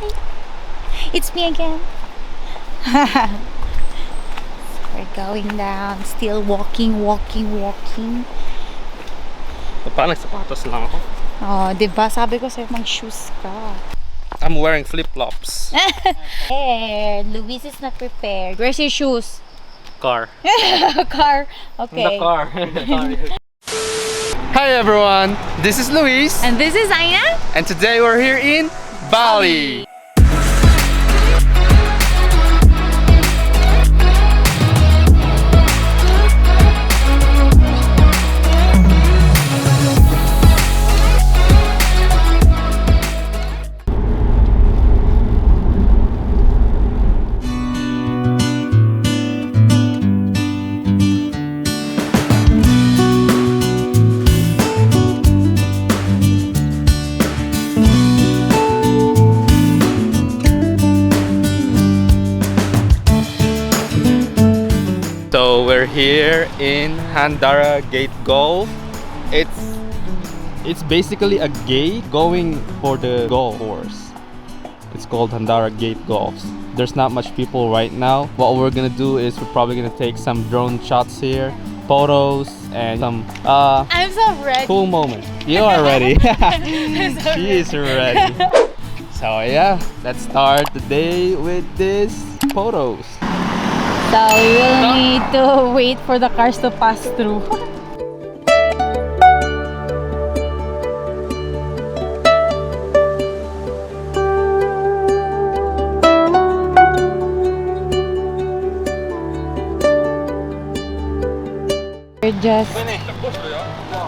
Hi! It's me again. We're going down. Still walking. Parang nagsapatos lang ako. Oh, diba? Sabi ko sa'yo mag-shoes ka. I'm wearing flip-flops. Hey, Louise is not prepared. Where's your shoes? Car. Car. Okay. The car. Hi everyone, this is Louise. And this is Aina. And today we're here in Bali. So we're here in Handara Gate Golf. It's basically a gate going for the golf course. It's called Handara Gate Golf. There's not much people right now. What we're gonna do is we're probably gonna take some drone shots here, photos, and some I'm so ready. cool moments. You are ready. She is ready. So yeah, let's start the day with these photos. So we will need to wait for the cars to pass through.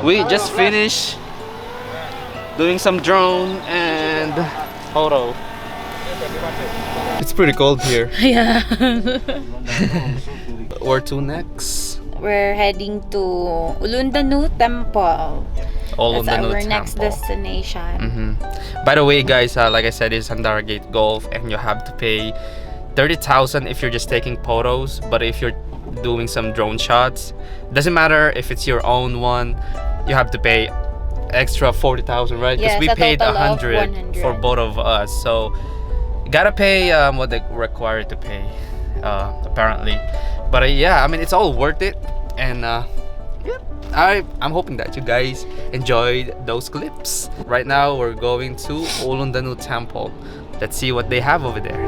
We just finished doing some drone and photo. It's pretty cold here. Yeah. Where to next? We're heading to Ulun Danu Temple. Ulun That's Danu our Temple. next destination. By the way, guys, like I said, it's Handara Gate Golf, and you have to pay 30,000 if you're just taking photos. But if you're doing some drone shots, doesn't matter if it's your own one, you have to pay extra 40,000, right? Because Yes, we a paid total of 100 for both of us, so gotta pay what they required to pay, apparently. But yeah, I mean, it's all worth it, and yeah, I'm hoping that you guys enjoyed those clips. Right now, we're going to Ulun Danu Temple. Let's see what they have over there.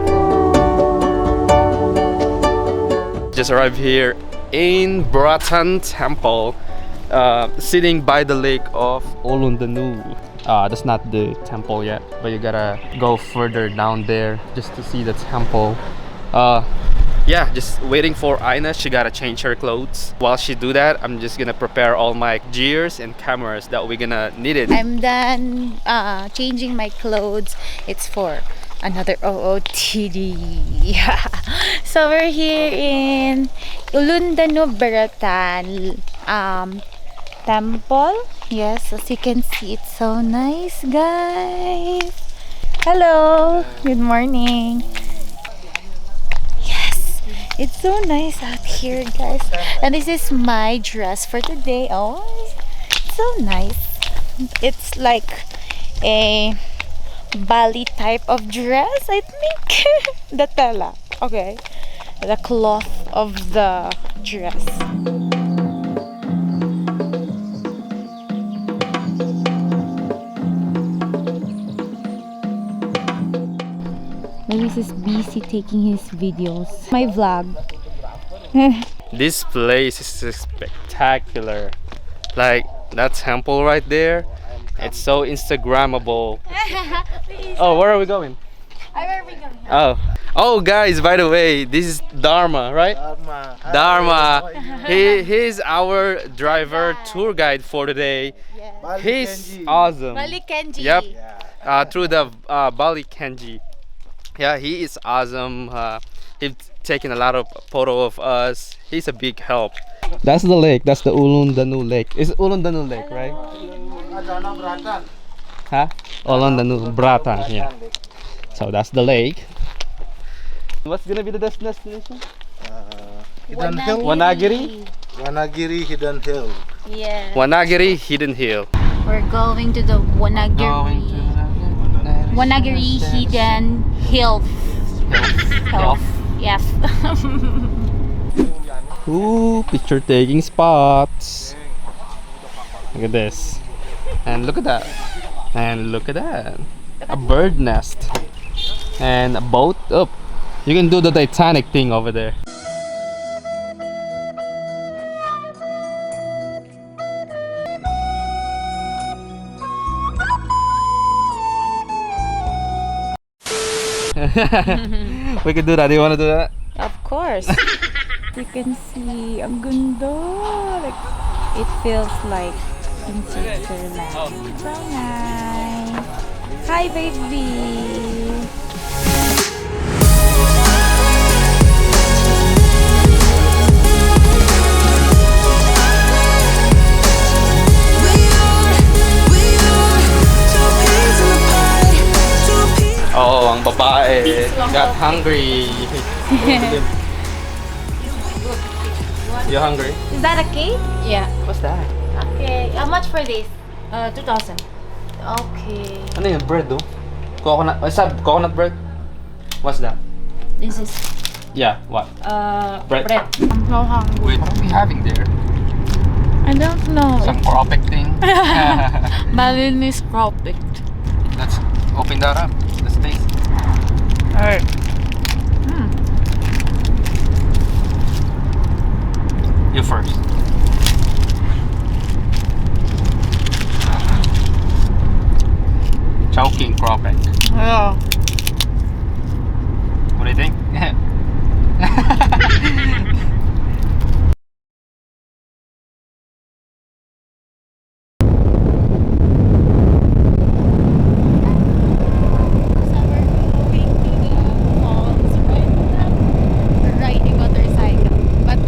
Just arrived here in BREATHTAKIng Temple, sitting by the lake of Ulun Danu. That's not the temple yet, but you gotta go further down there just to see the temple. Yeah, just waiting for Aina. She gotta change her clothes. While she do that, I'm just gonna prepare all my gears and cameras that we're gonna need it. I'm done changing my clothes. It's for another OOTD. Yeah. So we're here in Ulun Danu Temple. Yes, as you can see, it's so nice, guys. Hello, good morning. Yes, it's so nice out here, guys. And this is my dress for today. Oh, it's so nice. It's like a Bali type of dress, I think. The tela, okay, the cloth of the dress. Louise is busy taking his videos. My vlog. This place is spectacular. Like that temple right there, it's so Instagrammable. Oh, where are we going? Where are we going? Oh, guys, by the way, this is Dharma, right? Dharma. He's our driver tour guide for today. Yes. He's awesome. Bali Kenji. Yep. Through the Bali Kenji. Yeah, he is awesome. He's taken a lot of photo of us. He's a big help. That's the lake. That's the Ulun Danu Lake. It's Ulun Danu Lake, right? Huh? Ulun Danu Bratan. Yeah. So that's the lake. What's gonna be the destination? Hidden Hill. Wanagiri. Wanagiri Hidden Hill. Yeah. Wanagiri Hidden Hill. We're going to the Wanagiri Hidden health. Health. Yes. Ooh, picture taking spots. Look at this. And look at that. And look at that. A bird nest. And a boat. Oh, you can do the Titanic thing over there. We can do that. Do you want to do that? Of course. You can see ang ganda. Like, it feels like in Switzerland. So nice. Hi, baby. Oh, ang babae got hungry. You hungry? Is that a cake? Yeah. What's that? Okay. How much for this? 2,000. Okay. Ano yung bread do? Coconut. What's that? Coconut bread? What's that? This is Yeah. What? Bread. bread. I'm so hungry. Wait, what are we having there? I don't know. Some tropic thing. Balinese tropic. Let's open that up. Let's taste. Alright. You first. Chowking tropic. Yeah. What do you think? So we're going to the falls right now. We're riding motorcycle. But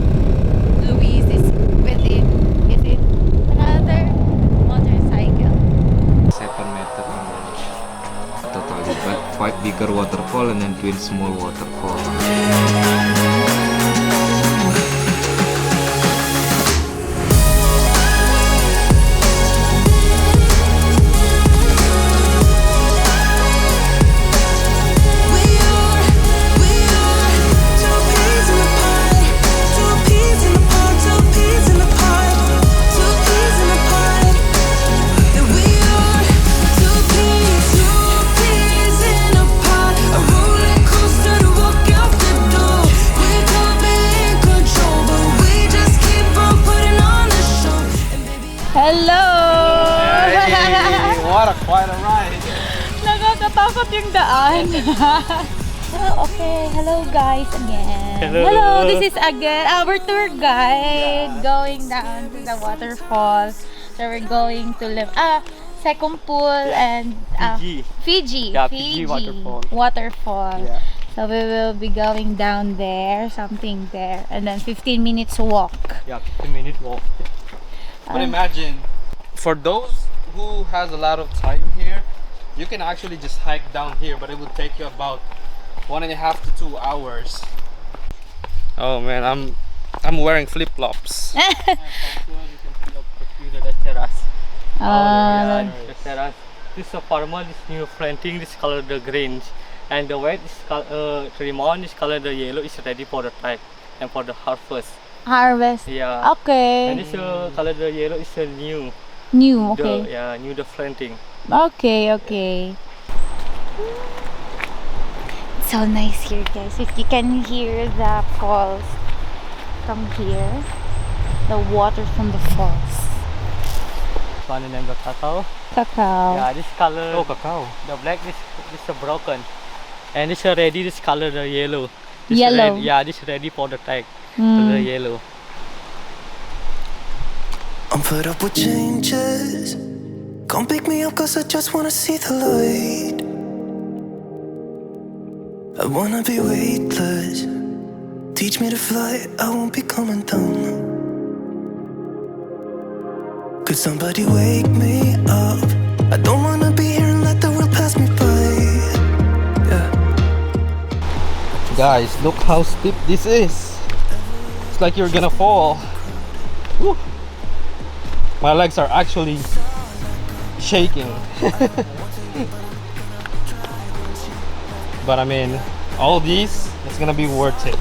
Louise is with it. Is it another motorcycle? 7 meter totally, but 5 bigger waterfall and then 12 small waterfall. Hello! Hey, what a quite a ride. Nakakatakot yung daan. Okay, hello guys again. Hello. This is again our tour guide going down to the waterfall. So we're going to live Sekumpul and Fiji. Yeah, Fiji waterfall. Waterfall. Yeah. So we will be going down there, something there, and then 15 minutes walk. Yeah, 15-minute walk. But imagine, for those who has a lot of time here, you can actually just hike down here, but it would take you about 1.5 to 2 hours. Oh man, I'm wearing flip-flops. The terrace. The terrace. This is a farmer, this new planting, this color the greens. And the white is rimon is color the yellow is ready for the type and for the harvest. Harvest. Yeah. Okay. And this color the yellow is a new. New. Okay. New the planting. Okay. Okay. It's so nice here, guys. If you can hear the falls from here, the water from the falls. One and then the cacao. Cacao. Yeah, this color. Oh, cacao. The black this is broken, and this ready. This color the yellow. This Yellow. Red, yeah, this ready for the tag. The yellow. I'm fed up with changes. Come pick me up cause I just wanna see the light. I wanna be weightless. Teach me to fly, I won't be coming down. Could somebody wake me up? I don't wanna be here and let the world pass me by. Yeah. Guys, look how steep this is. It's like you're gonna fall. Woo. My legs are actually shaking. but I mean, all these, it's gonna be worth it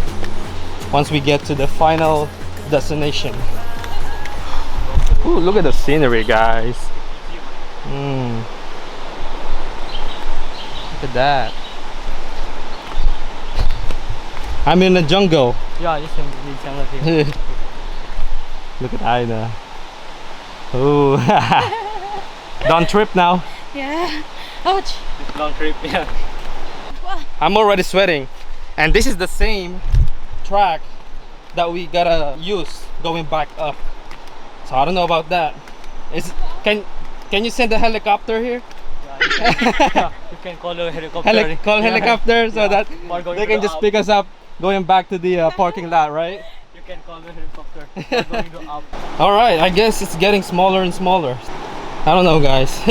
once we get to the final destination. Ooh, look at the scenery, guys. Look at that. I'm in the jungle. Yeah, just in the jungle here. Look at Aina. Ooh. Don't trip now. Yeah. Ouch. It's long trip, yeah. I'm already sweating. And this is the same track that we gotta use going back up. So I don't know about that. Can you send a helicopter here? Yeah, you can call a helicopter. Call helicopter so that Or going they to can the just up. pick us up going back to the parking lot, right? You can call the helicopter. Or going to up. Alright, I guess it's getting smaller and smaller. I don't know, guys.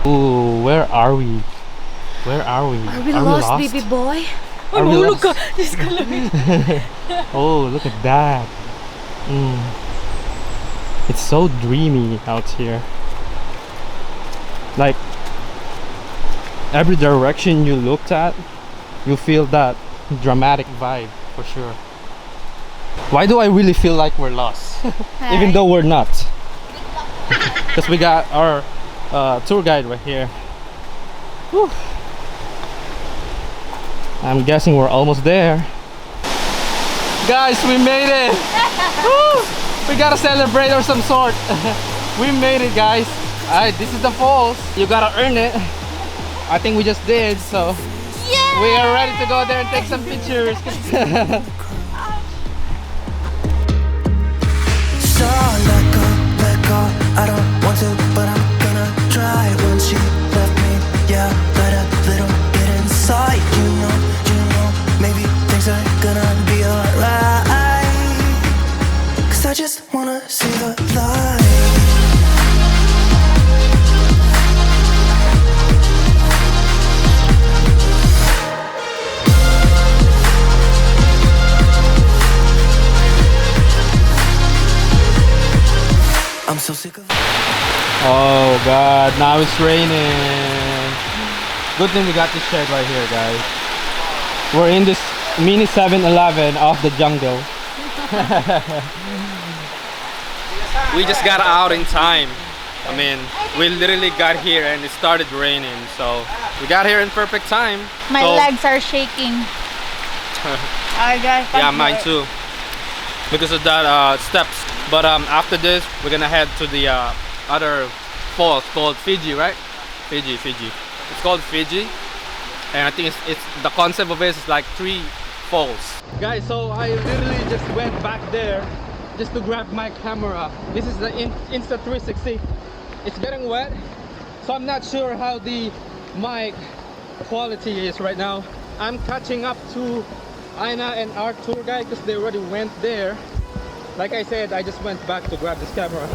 Ooh, where are we? Where are we? Are we lost, baby boy? Are we lost? Just look. Oh, look at that. It's so dreamy out here. Like, every direction you looked at, you feel that dramatic vibe for sure. Why do I really feel like we're lost? Even though we're not. Because we got our tour guide right here. Whew. I'm guessing we're almost there. Guys, we made it! Woo! We gotta celebrate of some sort. We made it, guys. Alright, this is the falls. You gotta earn it. I think we just did, so we are ready to go there and take some pictures. So let go, I don't want to, but I'm gonna try. When she left me, yeah, let a little bit inside. You know, maybe things are gonna be alright. Cause I just wanna see the light. I'm so sick of it. Oh god, now it's raining. Good thing we got this shed right here, guys. We're in this mini 7-Eleven off the jungle. We just got out in time. I mean, we literally got here and it started raining, so we got here in perfect time. My So- legs are shaking. Yeah, mine too. Because of that steps. But after this, we're gonna head to the other falls called Fiji, right? Fiji. It's called Fiji, and I think it's the concept of it is like 3 falls. Guys, so I literally just went back there just to grab my camera. This is the Insta360. It's getting wet, so I'm not sure how the mic quality is right now. I'm catching up to Aina and our tour guide because they already went there. Like I said, I just went back to grab this camera.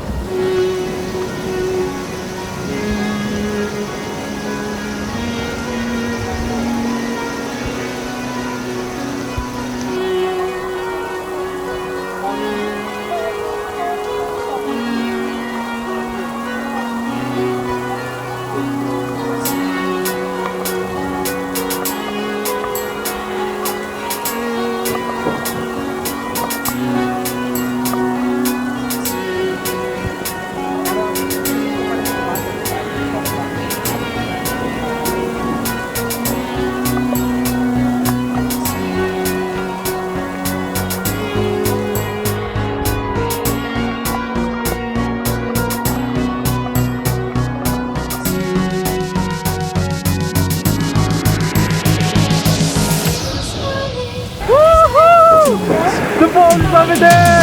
The falls is over there!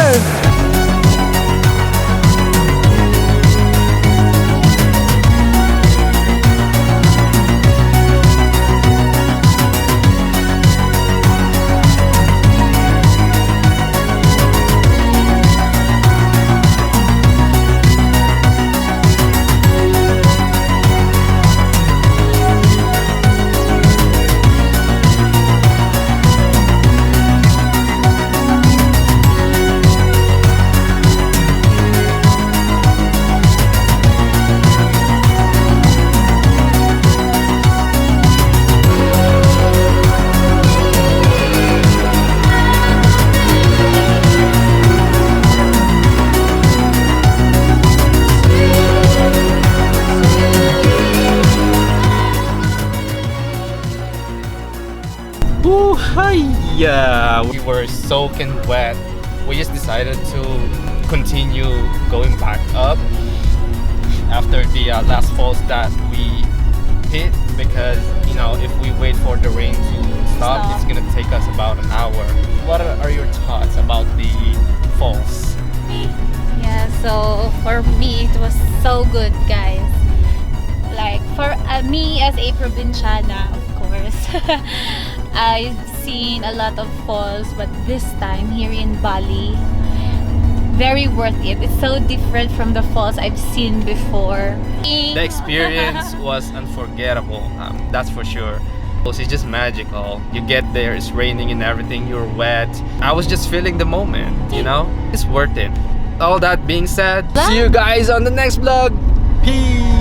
Ooh, yeah. We were soaking wet. We just decided to continue going back up after the last falls that we hit, because you know, if we wait for the rain to stop, it's gonna take us about an hour. What are your thoughts about the falls? Yeah, so for me it was so good, guys. Like for me as a provinciana, of course, I've seen a lot of falls, but this time here in Bali, very worth it. It's so different from the falls I've seen before. The experience was unforgettable, that's for sure. It's just magical. You get there, it's raining and everything, you're wet. I was just feeling the moment, you know? It's worth it. All that being said, see you guys on the next vlog. Peace!